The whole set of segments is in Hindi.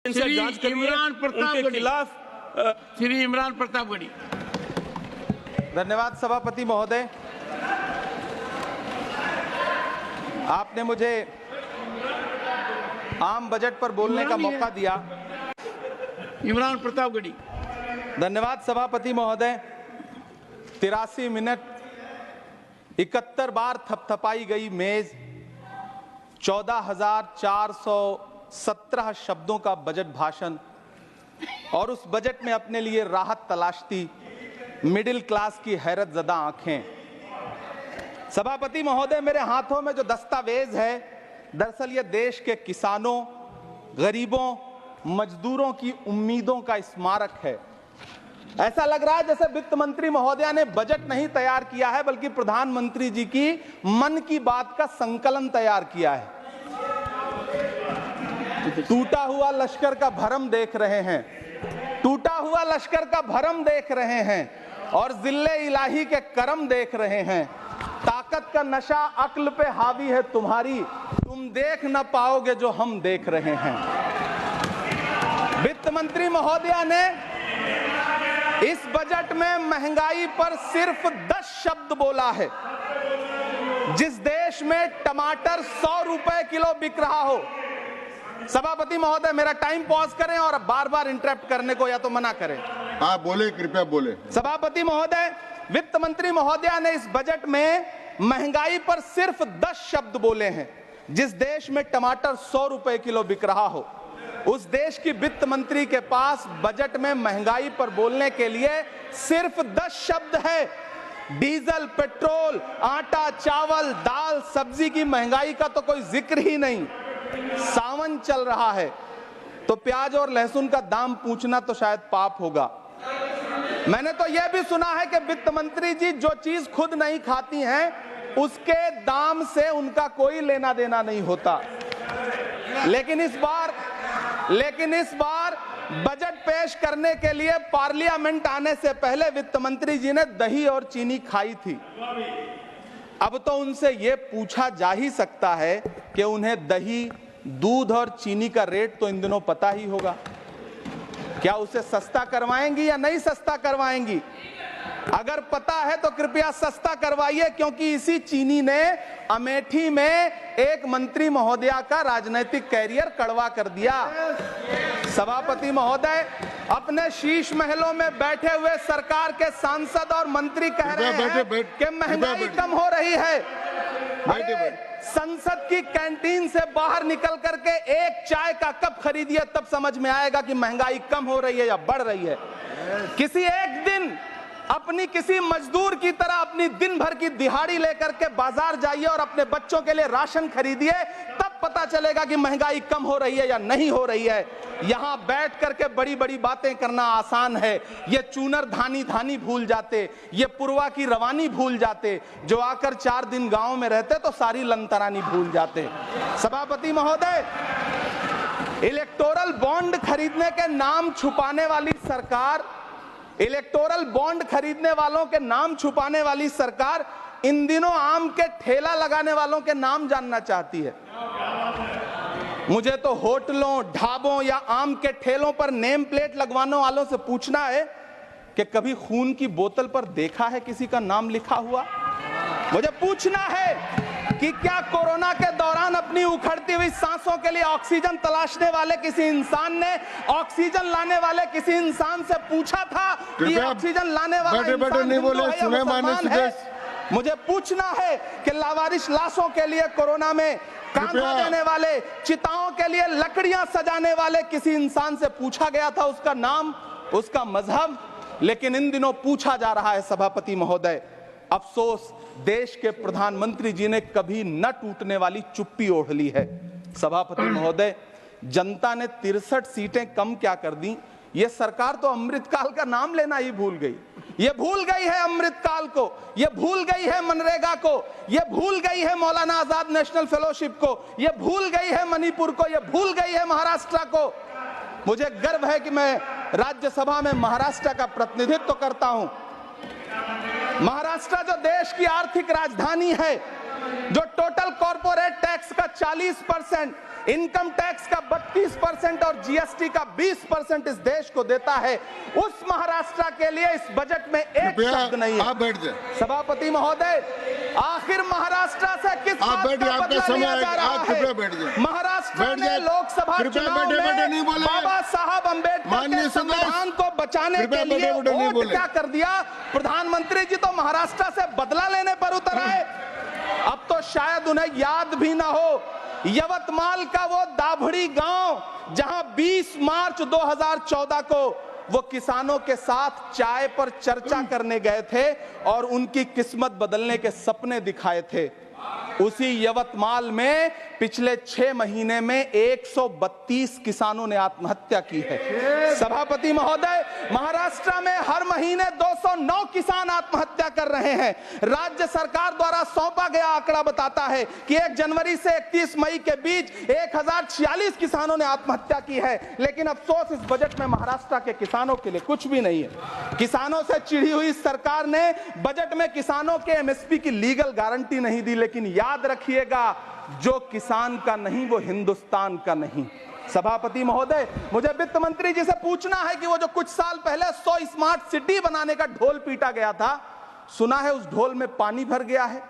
श्री जांच करिए इमरान उनके प्रतापगढ़ी खिलाफ। श्री इमरान प्रतापगढ़ी। धन्यवाद सभापति महोदय, आपने मुझे आम बजट पर बोलने का मौका दिया। इमरान प्रतापगढ़ी। धन्यवाद सभापति महोदय। 83 मिनट 71 बार थपथपाई गई मेज, 14,417 शब्दों का बजट भाषण और उस बजट में अपने लिए राहत तलाशती मिडिल क्लास की हैरत ज़दा आंखें। सभापति महोदय, मेरे हाथों में जो दस्तावेज है, दरअसल ये देश के किसानों, गरीबों, मजदूरों की उम्मीदों का स्मारक है। ऐसा लग रहा है जैसे वित्त मंत्री महोदया ने बजट नहीं तैयार किया है, बल्कि प्रधानमंत्री जी की मन की बात का संकलन तैयार किया है। टूटा हुआ लश्कर का भरम देख रहे हैं, टूटा हुआ लश्कर का भरम देख रहे हैं और जिल्ले इलाही के करम देख रहे हैं। ताकत का नशा अक्ल पे हावी है तुम्हारी, तुम देख न पाओगे जो हम देख रहे हैं। वित्त मंत्री महोदया ने इस बजट में महंगाई पर सिर्फ 10 शब्द बोला है। जिस देश में टमाटर 100 रुपए किलो बिक रहा हो, सभापति महोदय मेरा टाइम पॉज करें और बार बार इंटरप्ट करने को या तो मना करें। हाँ बोले, कृपया बोले। सभापति महोदय, वित्त मंत्री महोदया ने इस बजट में महंगाई पर सिर्फ 10 शब्द बोले हैं। जिस देश में टमाटर 100 रुपए किलो बिक रहा हो, उस देश की वित्त मंत्री के पास बजट में महंगाई पर बोलने के लिए सिर्फ 10 शब्द है। डीजल, पेट्रोल, आटा, चावल, दाल, सब्जी की महंगाई का तो कोई जिक्र ही नहीं। सावन चल रहा है तो प्याज और लहसुन का दाम पूछना तो शायद पाप होगा। मैंने तो यह भी सुना है कि वित्त मंत्री जी जो चीज खुद नहीं खाती हैं, उसके दाम से उनका कोई लेना देना नहीं होता। लेकिन इस बार बजट पेश करने के लिए पार्लियामेंट आने से पहले वित्त मंत्री जी ने दही और चीनी खाई थी। अब तो उनसे यह पूछा जा ही सकता है कि उन्हें दही, दूध और चीनी का रेट तो इन दिनों पता ही होगा। क्या उसे सस्ता करवाएंगी या नहीं सस्ता करवाएंगी? अगर पता है तो कृपया सस्ता करवाइए, क्योंकि इसी चीनी ने अमेठी में एक मंत्री महोदया का राजनीतिक कैरियर कड़वा कर दिया। सभापति महोदय, अपने शीश महलों में बैठे हुए सरकार के सांसद और मंत्री कह रहे हैं कि महंगाई कम हो रही है। संसद की कैंटीन से बाहर निकल करके एक चाय का कप खरीदिए, तब समझ में आएगा कि महंगाई कम हो रही है या बढ़ रही है। किसी एक दिन अपनी किसी मजदूर की तरह अपनी दिन भर की दिहाड़ी लेकर के बाजार जाइए और अपने बच्चों के लिए राशन खरीदिए, तब पता चलेगा कि महंगाई कम हो रही है या नहीं हो रही है। यहां बैठ करके बड़ी बड़ी बातें करना आसान है। ये चूनर धानी धानी भूल जाते, ये पुरवा की रवानी भूल जाते, जो आकर 4 दिन गांव में रहते तो सारी लंतरानी भूल जाते। सभापति महोदय, इलेक्टोरल बॉन्ड खरीदने के नाम छुपाने वाली सरकार, इलेक्टोरल बॉन्ड खरीदने वालों के नाम छुपाने वाली सरकार इन दिनों आम के ठेला लगाने वालों के नाम जानना चाहती है। मुझे तो होटलों, ढाबों या आम के ठेलों पर नेम प्लेट लगवाने वालों से पूछना है कि कभी खून की बोतल पर देखा है किसी का नाम लिखा हुआ? मुझे पूछना है कि क्या कोरोना के दौरान अपनी उखड़ती हुई सांसों के लिए ऑक्सीजन तलाशने वाले किसी इंसान ने ऑक्सीजन लाने वाले किसी इंसान से पूछा था कि ऑक्सीजन लाने वाला इंसान हिंदू है या मुसलमान है? मुझे पूछना है कि लावारिश लाशों के लिए कोरोना में कांधा देने वाले, चिताओं के लिए लकड़ियां सजाने वाले किसी इंसान से पूछा गया था उसका नाम, उसका मजहब? लेकिन इन दिनों पूछा जा रहा है। सभापति महोदय, अफसोस देश के प्रधानमंत्री जी ने कभी न टूटने वाली चुप्पी ओढ़ ली है। सभापति महोदय, जनता ने 63 सीटें कम क्या कर दी, ये सरकार तो अमृतकाल का नाम लेना ही भूल गई। ये भूल गई है अमृतकाल को, ये भूल गई है मनरेगा को, ये भूल गई है मौलाना आजाद नेशनल फेलोशिप को, ये भूल गई है मणिपुर को, ये भूल गई है महाराष्ट्र को। मुझे गर्व है कि मैं राज्यसभा में महाराष्ट्र का प्रतिनिधित्व करता हूं। महाराष्ट्र जो देश की आर्थिक राजधानी है, जो टोटल कॉर्पोरेट टैक्स का 40%, इनकम टैक्स का 32% और जीएसटी का 20% इस देश को देता है, उस महाराष्ट्र के लिए इस बजट में एक शब्द नहीं है। आप बैठ जाए। सभापति महोदय, आखिर महाराष्ट्र से किस बात का बदला लिया जा रहा है? महाराष्ट्र ने लोकसभा चुनाव में बाबा साहब अम्बेडकर के संविधान को बचाने के लिए वोट क्या कर दिया? प्रधानमंत्री जी तो महाराष्ट्र से बदला लेने पर उतर आए। अब तो शायद उन्हें याद भी ना हो यवतमाल का वो दाभड़ी गांव जहां 20 मार्च 2014 को वो किसानों के साथ चाय पर चर्चा करने गए थे और उनकी किस्मत बदलने के सपने दिखाए थे। उसी यवतमाल में पिछले 6 महीने में 132 किसानों ने आत्महत्या की है। सभापति महोदय, महाराष्ट्र में हर महीने 209 किसान आत्महत्या कर रहे हैं। राज्य सरकार द्वारा सौंपा गया आंकड़ा बताता है कि 1 जनवरी से 31 मई के बीच 1046 किसानों ने आत्महत्या की है। लेकिन अफसोस, इस बजट में महाराष्ट्र के किसानों के लिए कुछ भी नहीं है। किसानों से चिढ़ी हुई सरकार ने बजट में किसानों के एमएसपी की लीगल गारंटी नहीं दी। लेकिन याद रखिएगा, जो किसान का नहीं वो हिंदुस्तान का नहीं। सभापति महोदय, मुझे वित्त मंत्री जी से पूछना है कि वो जो कुछ साल पहले 100 स्मार्ट सिटी बनाने का ढोल पीटा गया था, सुना है उस ढोल में पानी भर गया है,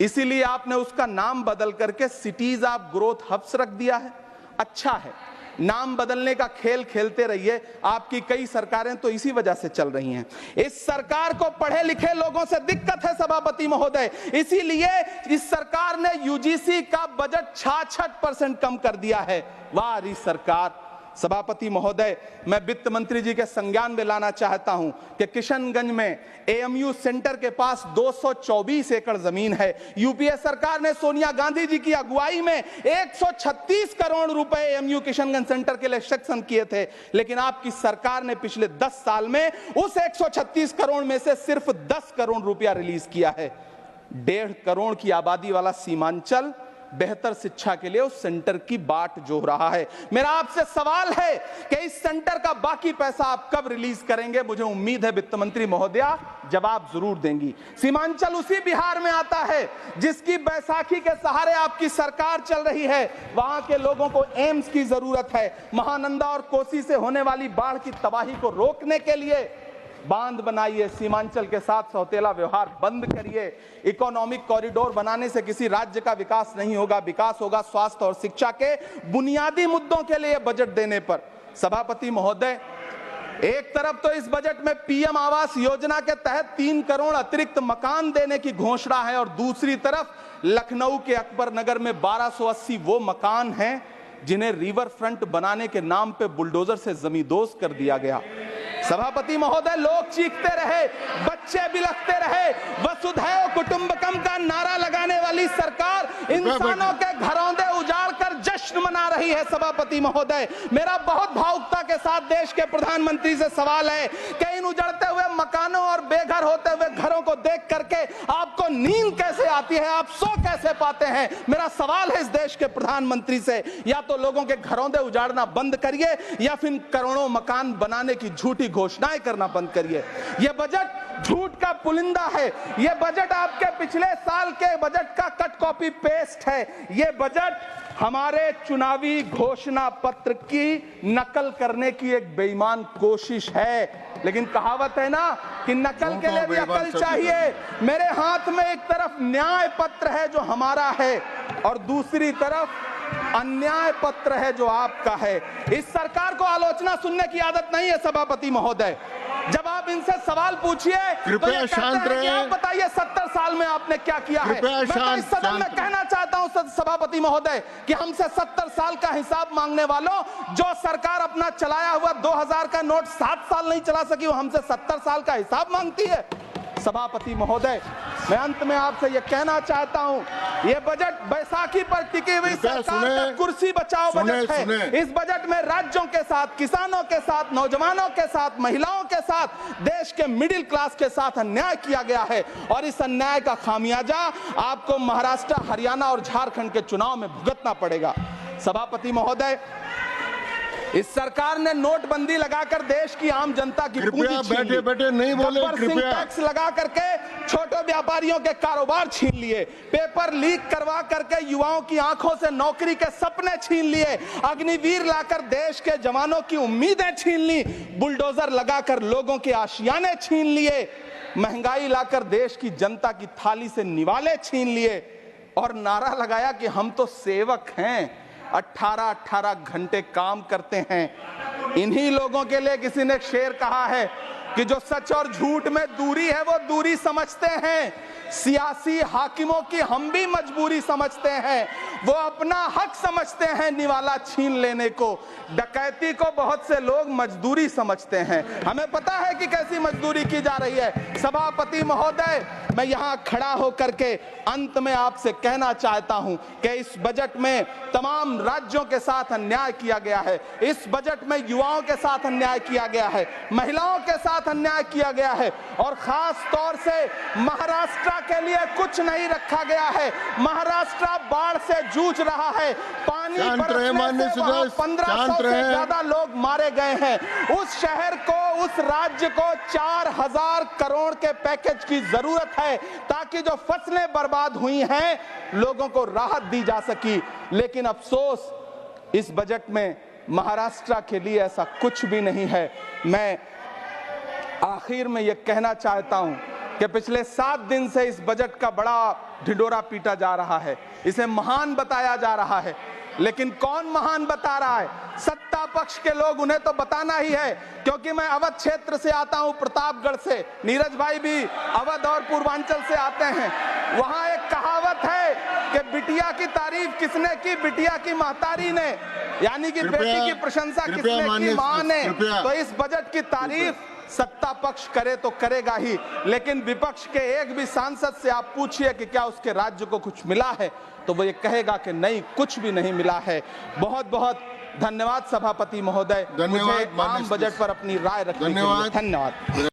इसीलिए आपने उसका नाम बदल करके सिटीज ऑफ ग्रोथ हब्स रख दिया है। अच्छा है, नाम बदलने का खेल खेलते रहिए। आपकी कई सरकारें तो इसी वजह से चल रही हैं। इस सरकार को पढ़े लिखे लोगों से दिक्कत है सभापति महोदय, इसीलिए इस सरकार ने यूजीसी का बजट 66% कम कर दिया है। वाह री सरकार। सभापति महोदय, मैं वित्त मंत्री जी के संज्ञान में लाना चाहता हूं कि किशनगंज में एएमयू सेंटर के पास 224 एकड़ जमीन है। यूपीए सरकार ने सोनिया गांधी जी की अगुवाई में 136 करोड़ रुपए एएमयू किशनगंज सेंटर के लिए सेक्शन किए थे। लेकिन आपकी सरकार ने पिछले 10 साल में उस 136 करोड़ में से सिर्फ 10 करोड़ रुपया रिलीज किया है। 1.5 करोड़ की आबादी वाला सीमांचल बेहतर शिक्षा के लिए उस सेंटर की बाट जोह रहा है। मेरा आपसे सवाल है कि इस सेंटर का बाकी पैसा आप कब रिलीज करेंगे? मुझे उम्मीद है वित्त मंत्री महोदया जवाब जरूर देंगी। सीमांचल उसी बिहार में आता है जिसकी बैसाखी के सहारे आपकी सरकार चल रही है। वहां के लोगों को एम्स की जरूरत है। महानंदा और कोसी से होने वाली बाढ़ की तबाही को रोकने के लिए बांध बनाइए, सीमांचल के साथ सौतेला व्यवहार बंद करिए। इकोनॉमिक कॉरिडोर बनाने से किसी राज्य का विकास नहीं होगा, विकास होगा स्वास्थ्य और शिक्षा के बुनियादी मुद्दों के लिए बजट देने पर। सभापति महोदय, एक तरफ तो इस बजट में पीएम आवास योजना के तहत 3 करोड़ अतिरिक्त मकान देने की घोषणा है और दूसरी तरफ लखनऊ के अकबर नगर में 1280 वो मकान हैं जिन्हें रिवर फ्रंट बनाने के नाम पे बुलडोजर से जमींदोज कर दिया गया। सभापति महोदय, लोग चीखते रहे, बच्चे बिलखते रहे, वसुधैव कुटुंबकम का नारा लगाने वाली सरकार इंसानों के घरौंदे उजाड़ कर जश्न मना रही है। सभापति महोदय, मेरा बहुत भावुकता के साथ देश के प्रधानमंत्री से सवाल है कि इन उजड़ते हुए मकानों और बेघर होते हुए घरों को देख करके आपको नींद कैसे आती है, आप सो कैसे पाते हैं? मेरा सवाल है इस देश के प्रधानमंत्री से, या तो लोगों के घरौंदे उजाड़ना बंद करिए या फिर करोड़ों मकान बनाने की झूठी घोषणाएं करना बंद करिए। यह बजट झूठ का पुलिंदा है। यह बजट आपके पिछले साल के बजट का कट कॉपी पेस्ट है। यह बजट हमारे चुनावी घोषणा पत्र की नकल करने की एक बेईमान कोशिश है। लेकिन कहावत है ना कि नकल के लिए भी अकल चाहिए। मेरे हाथ में एक तरफ न्याय पत्र है जो हमारा है और दूसरी तरफ अन्याय पत्र है जो आपका है। इस सरकार को आलोचना सुनने की आदत नहीं है सभापति महोदय। जब आप इनसे सवाल पूछिए तो ये कहते हैं कि आप बताइए 70 साल में आपने क्या किया है। मैं तो इस सदन में कहना चाहता हूं सभापति महोदय कि हमसे 70 साल का हिसाब मांगने वालों, जो सरकार अपना चलाया हुआ 2000 का नोट 7 साल नहीं चला सकी, वो हमसे 70 साल का हिसाब मांगती है। सभापति महोदय, मैं अंत में आपसे यह कहना चाहता हूं, यह बजट बैसाखी पर टिकी हुई सरकार का कुर्सी बचाओ बजट है। इस बजट में राज्यों के साथ, किसानों के साथ, नौजवानों के साथ, महिलाओं के साथ, देश के मिडिल क्लास के साथ अन्याय किया गया है और इस अन्याय का खामियाजा आपको महाराष्ट्र, हरियाणा और झारखंड के चुनाव में भुगतना पड़ेगा। सभापति महोदय, इस सरकार ने नोटबंदी लगाकर देश की आम जनता की पूंजी कृपया छीन ली। बैठे बैठे नहीं बोले, गब्बर सिंह कृपया। टैक्स लगा करके छोटे व्यापारियों के कारोबार छीन लिए, पेपर लीक करवा करके युवाओं की आंखों से नौकरी के सपने छीन लिए, अग्निवीर लाकर देश के जवानों की उम्मीदें छीन ली, बुलडोजर लगाकर लोगों के आशियाने छीन लिए, महंगाई लाकर देश की जनता की थाली से निवाले छीन लिए और नारा लगाया कि हम तो सेवक हैं, 18-18 घंटे काम करते हैं। इन्हीं लोगों के लिए किसी ने शेर कहा है कि जो सच और झूठ में दूरी है वो दूरी समझते हैं, सियासी हाकिमों की हम भी मजबूरी समझते हैं, वो अपना हक समझते हैं निवाला छीन लेने को, डकैती को बहुत से लोग मजदूरी समझते हैं। हमें पता है कि कैसी मजदूरी की जा रही है। सभापति महोदय, मैं यहाँ खड़ा होकर के अंत में आपसे कहना चाहता हूं कि इस बजट में तमाम राज्यों के साथ अन्याय किया गया है, इस बजट में युवाओं के साथ अन्याय किया गया है, महिलाओं के साथ अन्याय किया गया है और खास तौर से महाराष्ट्र के लिए कुछ नहीं रखा गया है। महाराष्ट्र बाढ़ से जूझ रहा है, पानी बरसने से वहां 1500 से ज्यादा लोग मारे गए हैं। उस शहर को, उस राज्य को 4000 करोड़ के पैकेज की जरूरत है ताकि जो फसलें बर्बाद हुई हैं लोगों को राहत दी जा सकी। लेकिन अफसोस इस बजट में महाराष्ट्र के लिए ऐसा कुछ भी नहीं है। मैं आखिर में यह कहना चाहता हूं कि पिछले 7 दिन से इस बजट का बड़ा ढिंढोरा पीटा जा रहा है, इसे महान बताया जा रहा है, लेकिन कौन महान बता रहा है? सत्ता पक्ष के लोग, उन्हें तो बताना ही है। क्योंकि मैं अवध क्षेत्र से आता हूं, प्रतापगढ़ से, नीरज भाई भी अवध और पूर्वांचल से आते हैं। वहां एक कहावत है कि बिटिया की तारीफ किसने की? बिटिया की महतारी ने, यानी कि बेटी की प्रशंसा किसने की? मां ने। तो इस बजट की तारीफ सत्ता पक्ष करे तो करेगा ही, लेकिन विपक्ष के एक भी सांसद से आप पूछिए कि क्या उसके राज्य को कुछ मिला है, तो वो ये कहेगा कि नहीं, कुछ भी नहीं मिला है। बहुत बहुत धन्यवाद सभापति महोदय, मुझे आम बजट पर अपनी राय रखने के लिए। धन्यवाद।